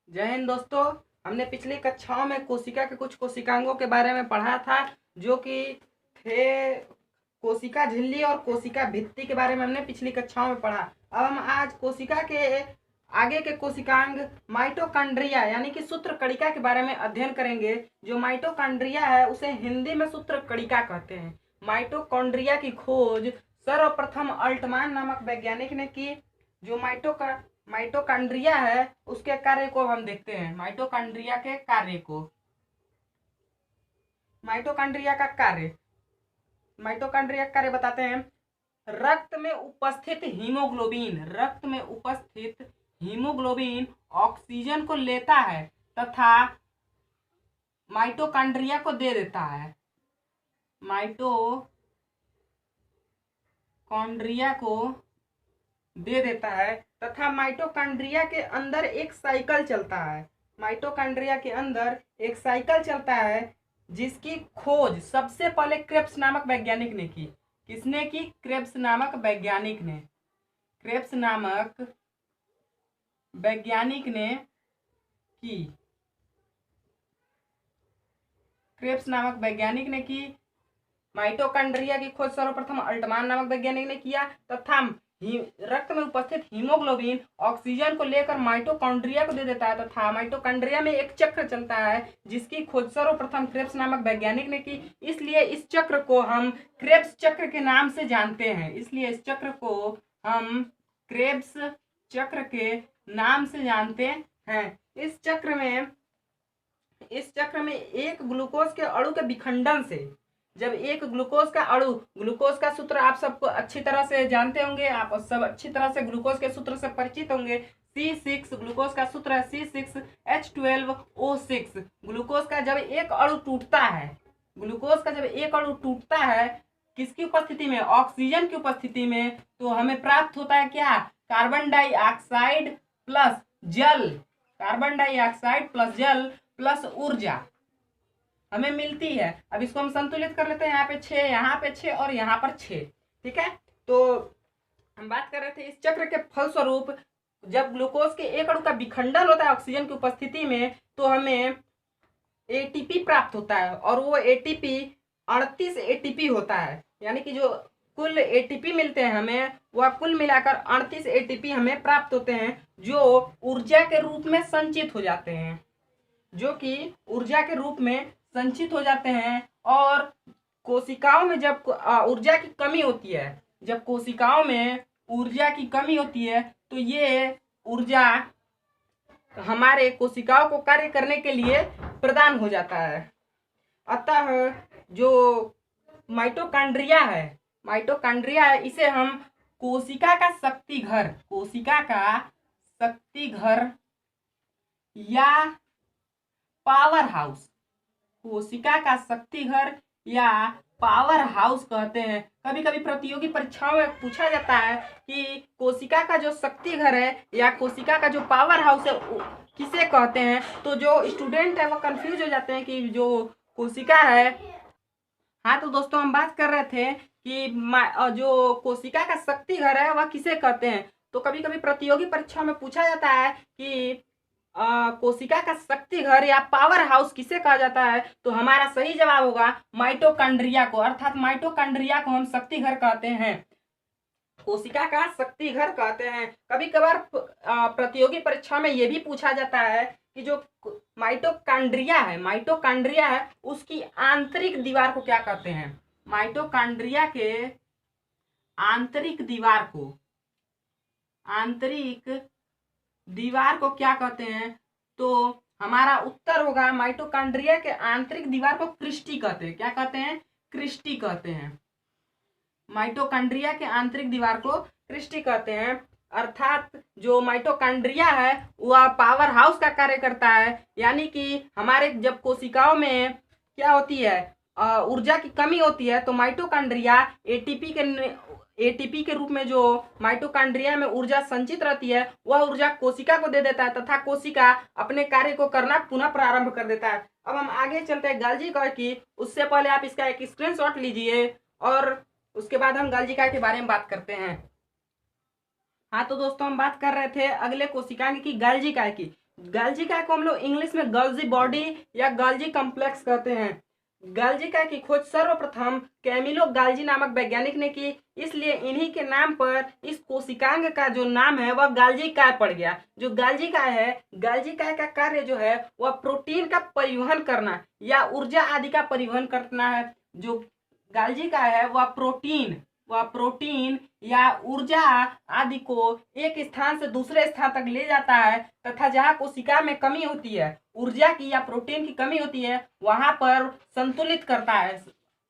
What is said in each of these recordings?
जय हिंद दोस्तों। हमने पिछली कक्षाओं में कोशिका के कुछ कोशिकांगों के बारे में पढ़ा था, जो कि थे कोशिका झिल्ली और कोशिका भित्ति के बारे में हमने पिछली कक्षाओं में पढ़ा। अब हम आज कोशिका के आगे के कोशिकांग माइटोकॉन्ड्रिया यानी कि सूत्रकणिका के बारे में अध्ययन करेंगे। जो माइटोकॉन्ड्रिया है उसे हिंदी में सूत्रकणिका कहते हैं। माइटोकॉन्ड्रिया की खोज सर्वप्रथम अल्टमान नामक वैज्ञानिक ने की। जो माइटोकॉन्ड्रिया है उसके कार्य को हम देखते हैं। माइटोकॉन्ड्रिया के कार्य को, माइटोकॉन्ड्रिया का कार्य, माइटोकॉन्ड्रिया का कार्य बताते हैं। रक्त में उपस्थित हीमोग्लोबिन ऑक्सीजन को लेता है तथा माइटोकॉन्ड्रिया को दे देता है। माइटोकॉन्ड्रिया को दे देता है तथा माइटोकॉन्ड्रिया के अंदर एक साइकिल चलता है। माइटोकॉन्ड्रिया के अंदर एक साइकिल चलता है जिसकी खोज सबसे पहले क्रेब्स नामक वैज्ञानिक ने की। किसने की? क्रेब्स नामक वैज्ञानिक ने। क्रेब्स नामक वैज्ञानिक ने की। क्रेब्स नामक वैज्ञानिक ने की। माइटोकॉन्ड्रिया की खोज सर्वप्रथम अल्टमान नामक वैज्ञानिक ने किया तथा रक्त में उपस्थित हीमोग्लोबिन ऑक्सीजन को लेकर माइटोकॉन्ड्रिया को दे देता है तथा माइटोकॉन्ड्रिया में एक चक्र चलता है जिसकी खोज सर्वप्रथम क्रेब्स नामक वैज्ञानिक ने की। इसलिए इस चक्र को हम क्रेब्स चक्र के नाम से जानते हैं। इसलिए इस चक्र को हम क्रेब्स चक्र के नाम से जानते हैं। इस चक्र में एक ग्लूकोज के अणु के विखंडन से, जब एक ग्लूकोज का अणु, ग्लूकोज का सूत्र आप सबको अच्छी तरह से जानते होंगे, आप सब अच्छी तरह से ग्लूकोज के सूत्र से परिचित होंगे। C6 ग्लूकोज का सूत्र है C6H12O6। ग्लूकोज का जब एक अणु टूटता है, किसकी उपस्थिति में? ऑक्सीजन की उपस्थिति में, तो हमें प्राप्त होता है क्या? कार्बन डाइऑक्साइड प्लस जल। कार्बन डाइऑक्साइड प्लस जल प्लस ऊर्जा हमें मिलती है। अब इसको हम संतुलित कर लेते हैं। यहाँ पे 6, यहाँ पे 6 और यहाँ पर 6। ठीक है, तो हम बात कर रहे थे इस चक्र के फलस्वरूप जब ग्लूकोज के एक अणु का विखंडन होता है ऑक्सीजन की उपस्थिति में, तो हमें एटीपी प्राप्त होता है और वो एटीपी 38 एटीपी होता है। यानी कि जो कुल एटीपी मिलते हैं हमें, वह कुल मिलाकर 38 एटीपी हमें प्राप्त होते हैं, जो ऊर्जा के रूप में संचित हो जाते हैं, और कोशिकाओं में जब ऊर्जा की कमी होती है, तो ये ऊर्जा हमारे कोशिकाओं को कार्य करने के लिए प्रदान हो जाता है। अतः जो माइटोकॉन्ड्रिया है, इसे हम कोशिका का शक्ति घर या पावर हाउस कहते हैं। कभी कभी प्रतियोगी परीक्षाओं में पूछा जाता है कि कोशिका का जो शक्ति घर है या कोशिका का जो पावर हाउस है किसे कहते हैं। तो जो स्टूडेंट है वो कंफ्यूज हो जाते हैं कि जो कोशिका है। हाँ, तो दोस्तों हम बात कर रहे थे कि जो कोशिका का शक्ति घर है वह किसे कहते हैं। तो कभी कभी प्रतियोगी परीक्षाओं में पूछा जाता है कि कोशिका का शक्ति घर या पावर हाउस किसे कहा जाता है। तो हमारा सही जवाब होगा माइटोकॉन्ड्रिया को, अर्थात माइटोकॉन्ड्रिया को हम शक्ति घर कहते हैं, कोशिका का शक्ति घर कहते हैं। कभी कभार प्रतियोगी परीक्षा में यह भी पूछा जाता है कि जो माइटोकॉन्ड्रिया है उसकी आंतरिक दीवार को क्या कहते हैं। माइटोकॉन्ड्रिया के आंतरिक दीवार को क्या कहते हैं। तो हमारा उत्तर होगा माइटोकॉन्ड्रिया के आंतरिक दीवार को क्रिस्टी कहते हैं। क्या कहते हैं? क्रिस्टी कहते हैं। माइटोकॉन्ड्रिया के आंतरिक दीवार को क्रिस्टी कहते हैं। अर्थात जो माइटोकॉन्ड्रिया है वह पावर हाउस का कार्य करता है। यानी कि हमारे जब कोशिकाओं में क्या होती है, ऊर्जा की कमी होती है, तो माइटोकॉन्ड्रिया एटीपी के रूप में जो माइटोकॉन्ड्रिया में ऊर्जा संचित रहती है वह ऊर्जा कोशिका को दे देता है तथा कोशिका अपने कार्य को करना पुनः प्रारंभ कर देता है। अब हम आगे चलते हैं गाल्जी का की। उससे पहले आप इसका एक स्क्रीनशॉट लीजिए और उसके बाद हम गाल्जी का के बारे में बात करते हैं। हाँ, तो दोस्तों हम बात कर रहे थे अगले कोशिकांग की, गाल्जी का की। गाल्जी काय को हम लोग इंग्लिश में गल्जी बॉडी या गाल्जी कॉम्प्लेक्स कहते हैं। गाल्जी काय की खोज सर्वप्रथम कैमिलो गाल्जी नामक वैज्ञानिक ने की, इसलिए इन्हीं के नाम पर इस कोशिकांग का जो नाम है वह गाल्जी काय पड़ गया। जो गाल्जी काय है, गाल्जी काय का कार्य जो है वह प्रोटीन का परिवहन करना या ऊर्जा आदि का परिवहन करना है। जो गाल्जी काय है वह प्रोटीन या ऊर्जा आदि को एक स्थान से दूसरे स्थान तक ले जाता है तथा जहाँ कोशिका में कमी होती है, ऊर्जा की या प्रोटीन की कमी होती है, वहां पर संतुलित करता है।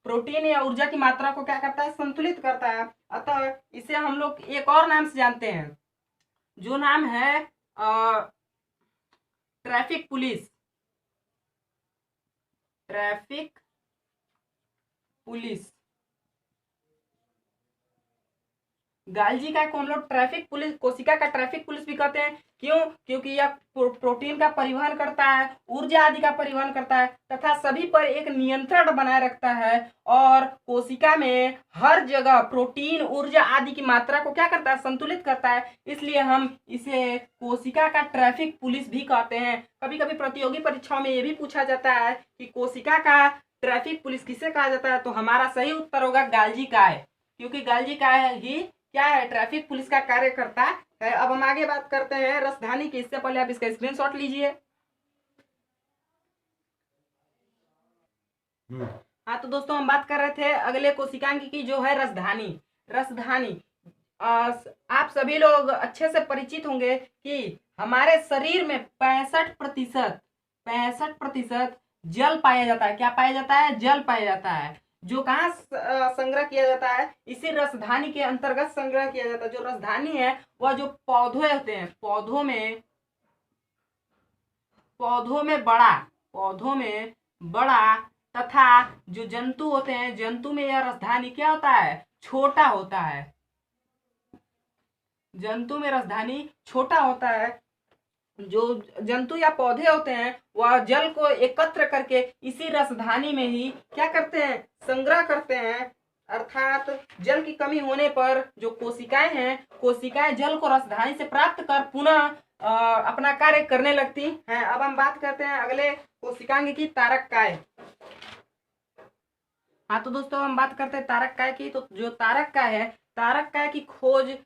प्रोटीन या ऊर्जा की मात्रा को क्या करता है? संतुलित करता है। अतः इसे हम लोग एक और नाम से जानते हैं, जो नाम है ट्रैफिक पुलिस। Traffic police. गाल्जी काय को हम लोग ट्रैफिक पुलिस, कोशिका का ट्रैफिक पुलिस भी कहते हैं। क्यों? क्योंकि यह प्रोटीन का परिवहन करता है, ऊर्जा आदि का परिवहन करता है तथा सभी पर एक नियंत्रण बनाए रखता है और कोशिका में हर जगह प्रोटीन, ऊर्जा आदि की मात्रा को क्या करता है? संतुलित करता है। इसलिए हम इसे कोशिका का ट्रैफिक पुलिस भी कहते हैं। कभी कभी प्रतियोगी परीक्षाओं में यह भी पूछा जाता है कि कोशिका का ट्रैफिक पुलिस किसे कहा जाता है, तो हमारा सही उत्तर होगा गाल्जी काय, क्योंकि गाल्जी काय ही क्या है? ट्रैफिक पुलिस का कार्य करता है। अब हम आगे बात करते हैं राजधानी की। इससे पहले आप इसका स्क्रीनशॉट लीजिए। हाँ तो दोस्तों हम बात कर रहे थे अगले कोशिकांग की, जो है राजधानी। राजधानी आप सभी लोग अच्छे से परिचित होंगे कि हमारे शरीर में 65% जल पाया जाता है। क्या पाया जाता है? जल पाया जाता है। जो कहाँ संग्रह किया जाता है? इसी राजधानी के अंतर्गत संग्रह किया जाता है। जो राजधानी है वह जो पौधे होते हैं, पौधों में बड़ा तथा जो जंतु होते हैं, जंतु में यह राजधानी क्या होता है? छोटा होता है। जंतु में राजधानी छोटा होता है। जो जंतु या पौधे होते हैं वह जल को एकत्र करके इसी राजधानी में ही क्या करते हैं? संग्रह करते हैं। अर्थात जल की कमी होने पर जो कोशिकाएं हैं, कोशिकाएं जल को राजधानी से प्राप्त कर पुनः अपना कार्य करने लगती हैं। अब हम बात करते हैं अगले कोशिकांग की, तारक काय। हाँ तो दोस्तों हम बात करते हैं तारक काय की। तो जो तारक काय है, तारक काय की खोज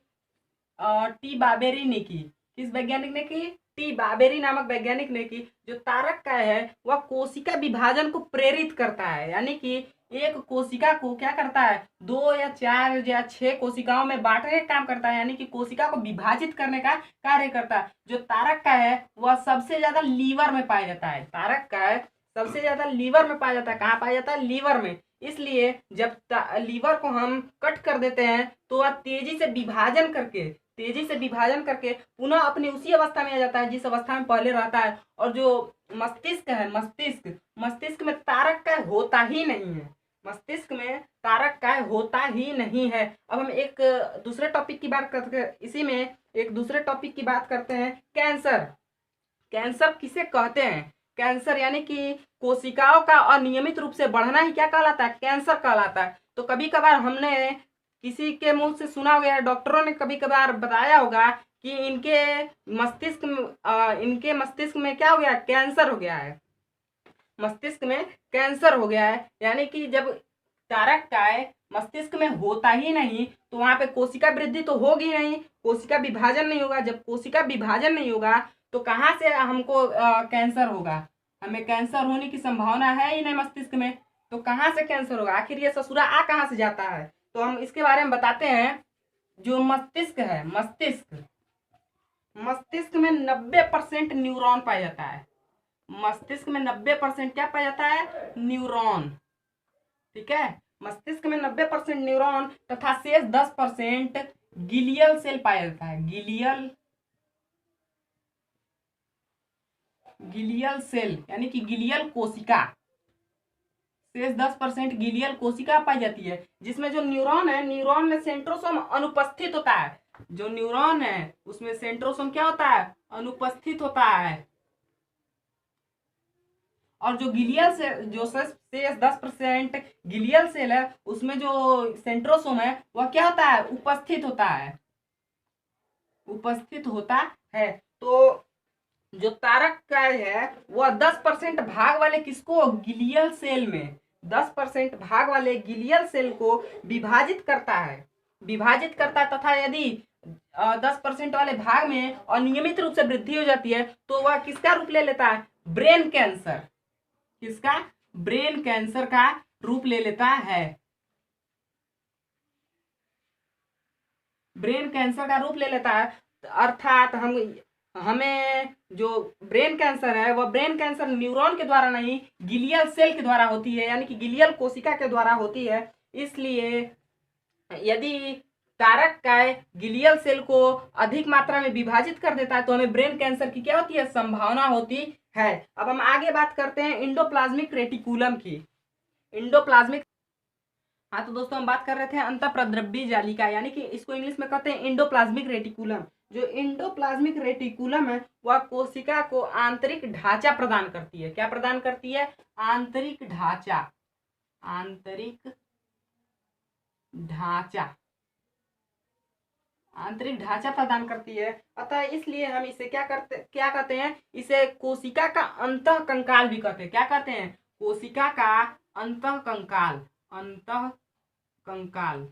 टी बाबेरी ने की। किस वैज्ञानिक ने की? टी बाबेरी नामक वैज्ञानिक ने की। जो तारक काय है वह कोशिका विभाजन को प्रेरित करता है, यानी कि एक कोशिका को क्या करता है? 2 या 4 या 6 कोशिकाओं में बांटने का काम करता है, यानी कि कोशिका को विभाजित करने का कार्य करता है। जो तारक काय है वह सबसे ज्यादा लीवर में पाया जाता है। तारक काय सबसे ज्यादा लीवर में पाया जाता है। कहाँ पाया जाता है? लीवर में। इसलिए जब लीवर को हम कट कर देते हैं तो वह तेजी से विभाजन करके पुनः अपनी उसी अवस्था में आ जाता है जिस अवस्था में पहले रहता है। और जो मस्तिष्क है, मस्तिष्क में तारक काय होता ही नहीं है। मस्तिष्क में तारक काय होता ही नहीं है। अब हम एक दूसरे टॉपिक की बात करते हैं। इसी में एक दूसरे टॉपिक की बात करते हैं, कैंसर। कैंसर किसे कहते हैं? कैंसर यानी कि कोशिकाओं का अनियमित रूप से बढ़ना ही क्या कहलाता है? कैंसर कहलाता है। तो कभी कभार हमने किसी के मुंह से सुना होगा या डॉक्टरों ने कभी कभार बताया होगा कि इनके मस्तिष्क में क्या हो गया? कैंसर हो गया है। मस्तिष्क में कैंसर हो गया है, यानी कि जब तारक काय मस्तिष्क में होता ही नहीं तो वहां पे कोशिका वृद्धि तो होगी नहीं, कोशिका विभाजन नहीं होगा। जब कोशिका विभाजन नहीं होगा तो कहाँ से हमको कैंसर होगा? हमें कैंसर होने की संभावना है ही नहीं मस्तिष्क में, तो कहाँ से कैंसर होगा? आखिर ये ससुरा आ कहाँ से जाता है? तो हम इसके बारे में बताते हैं। जो मस्तिष्क है, मस्तिष्क में 90% न्यूरॉन पाया जाता है। मस्तिष्क में 90% क्या पाया जाता है? न्यूरॉन। ठीक है, मस्तिष्क में 90% न्यूरॉन तथा शेष 10% गिलियल सेल पाया जाता है। गिलियल सेल यानी कि गिलियल कोशिका। शेष 10% गिलियल कोशिका पाई जाती है, जिसमें जो न्यूरॉन है, न्यूरॉन में सेंट्रोसोम अनुपस्थित होता है। जो न्यूरॉन है उसमें सेंट्रोसोम क्या होता है? अनुपस्थित होता है। और जो गिलियल से जो शेष 10% गिलियल सेल है उसमें जो सेंट्रोसोम है वह क्या होता है? उपस्थित होता है। तो जो तारक का है वह 10% भाग वाले किसको, गिलियल सेल में 10% भाग वाले गिलियल सेल को विभाजित करता है, तथा यदि 10% वाले भाग में अनियमित रूप से वृद्धि हो जाती है तो वह किसका रूप ले लेता है, ब्रेन कैंसर। किसका, ब्रेन कैंसर का रूप ले लेता है, ब्रेन कैंसर का रूप ले लेता है। अर्थात हमें जो ब्रेन कैंसर है वह ब्रेन कैंसर न्यूरॉन के द्वारा नहीं, गिलियल सेल के द्वारा होती है, यानी कि गिलियल कोशिका के द्वारा होती है। इसलिए यदि कारक काय गिलियल सेल को अधिक मात्रा में विभाजित कर देता है तो हमें ब्रेन कैंसर की क्या होती है, संभावना होती है। अब हम आगे बात करते हैं इंडोप्लाज्मिक रेटिकुलम की। इंडोप्लाज्मिक, हाँ तो दोस्तों हम बात कर रहे थे अंतःप्रद्रव्य जालिका, यानी कि इसको इंग्लिश में कहते हैं इंडोप्लाज्मिक रेटिकुलम। जो इंडोप्लाज्मिक रेटिकुलम है वह कोशिका को आंतरिक ढांचा प्रदान करती है। क्या प्रदान करती है, आंतरिक ढांचा, आंतरिक ढांचा, आंतरिक ढांचा प्रदान करती है। अतः इसलिए हम इसे क्या कहते हैं, इसे कोशिका का अंतः कंकाल भी कहते हैं। क्या कहते हैं, कोशिका का अंतः कंकाल, अंतः कंकाल।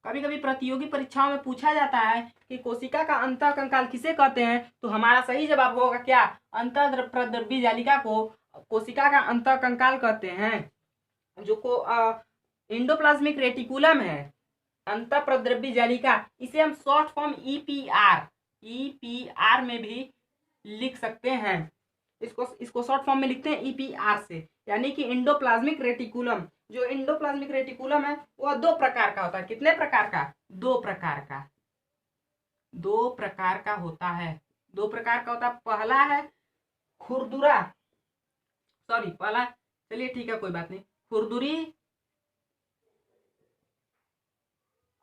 कभी कभी प्रतियोगी परीक्षाओं में पूछा जाता है कि कोशिका का अंतः कंकाल किसे कहते हैं, तो हमारा सही जवाब होगा क्या, अंतःप्रद्रव्य जालिका को कोशिका का अंतः कंकाल कहते हैं। जो इंडोप्लाज्मिक रेटिकुलम है, अंतःप्रद्रव्य जालिका, इसे हम शॉर्ट फॉर्म ईपीआर में भी लिख सकते हैं। इसको शॉर्ट फॉर्म में लिखते हैं ईपीआर से, यानी कि इंडोप्लाज्मिक रेटिकुलम। जो इंडोप्लाज्मिक रेटिकुलम है वह 2 प्रकार का होता है। कितने प्रकार का, 2 प्रकार का, 2 प्रकार का होता है, 2 प्रकार का होता है। पहला है खुरदुरा, सॉरी पहला, चलिए ठीक है कोई बात नहीं, खुरदुरी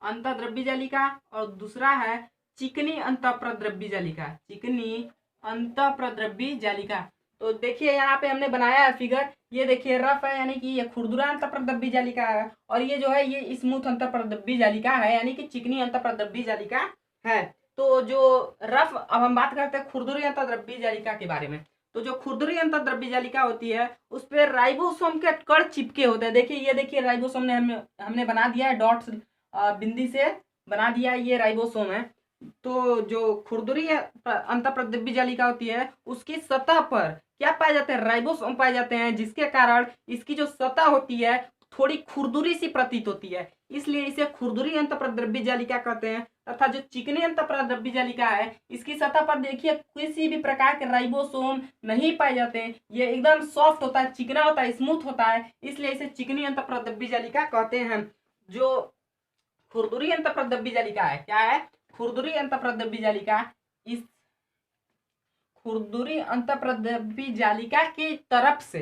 अंतःद्रव्य जालिका, और दूसरा है चिकनी अंतःप्रद्रव्य जालिका, चिकनी अंतःप्रद्रव्य जालिका। तो देखिए यहाँ पे हमने बनाया है फिगर, ये देखिए रफ है, यानी कि ये खुरदुरा अंतःप्रद्रव्य जालिका है, और ये जो है ये स्मूथ अंतःप्रद्रव्य जालिका है, यानी कि चिकनी अंतःप्रद्रव्य जालिका है। तो जो रफ, अब हम बात करते हैं खुरदुरी अंतःद्रव्य जालिका के बारे में। तो जो खुरदुरी अंतःद्रव्य जालिका होती है उस पर राइबोसोम के कण चिपके होते हैं। देखिए ये देखिए राइबोसोम ने हमने बना दिया है, डॉट्स बिंदी से बना दिया, ये राइबोसोम है। तो जो खुरदुरी अंतःप्रद्रव्य जालिका होती है उसकी सतह पर क्या पाए जाते हैं, राइबोसोम पाए जाते हैं, जिसके कारण इसकी जो सतह होती है थोड़ी खुरदुरी सी प्रतीत होती है, इसलिए इसे खुरदुरी अंतःप्रद्रव्य जालिका कहते हैं। तथा जो चिकनी अंतःप्रद्रव्य जालिका है इसकी सतह पर देखिए किसी भी प्रकार के राइबोसोम नहीं पाए जाते हैं, ये एकदम सॉफ्ट होता है, चिकना होता है, स्मूथ होता है, इसलिए इसे चिकनी अंतःप्रद्रव्य जालिका कहते हैं। जो खुरदुरी अंतःप्रद्रव्य जालिका है, क्या है, खुरदुरी अंतःप्रद्रव्य जालिका, इस खुरदुरी अंतःप्रद्रव्य जालिका की तरफ से,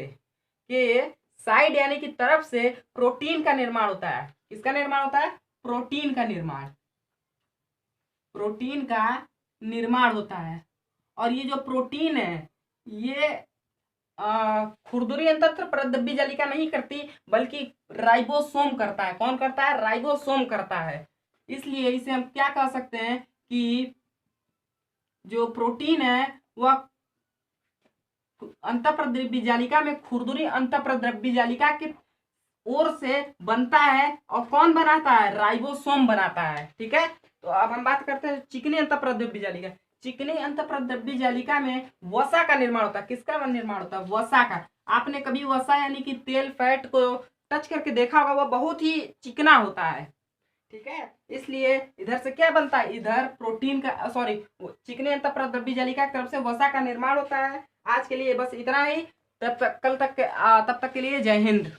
के साइड यानी कि तरफ से प्रोटीन का निर्माण होता है। किसका निर्माण होता है, प्रोटीन का निर्माण, प्रोटीन का निर्माण होता है। और ये जो प्रोटीन है ये खुरदुरी अंतःप्रद्रव्य जालिका नहीं करती, बल्कि राइबोसोम करता है। कौन करता है, राइबोसोम करता है। इसलिए इसे हम क्या कह सकते हैं कि जो प्रोटीन है वह अंतःप्रद्रव्य जालिका में खुरदुरी अंतःप्रद्रव्य जालिका की ओर से बनता है, और कौन बनाता है, राइबोसोम बनाता है। ठीक है, तो अब हम बात करते हैं चिकनी अंतःप्रद्रव्य जालिका। चिकनी अंतःप्रद्रव्य जालिका में वसा का निर्माण होता है। किसका निर्माण होता है, वसा का। आपने कभी वसा यानी कि तेल फैट को टच करके देखा होगा, वह बहुत ही चिकना होता है। ठीक है, इसलिए इधर से क्या बनता है, इधर प्रोटीन का, सॉरी चिकनी अंतःप्रद्रव्य जालिका की तरफ से वसा का निर्माण होता है। आज के लिए बस इतना ही, तब तक के लिए जय हिंद।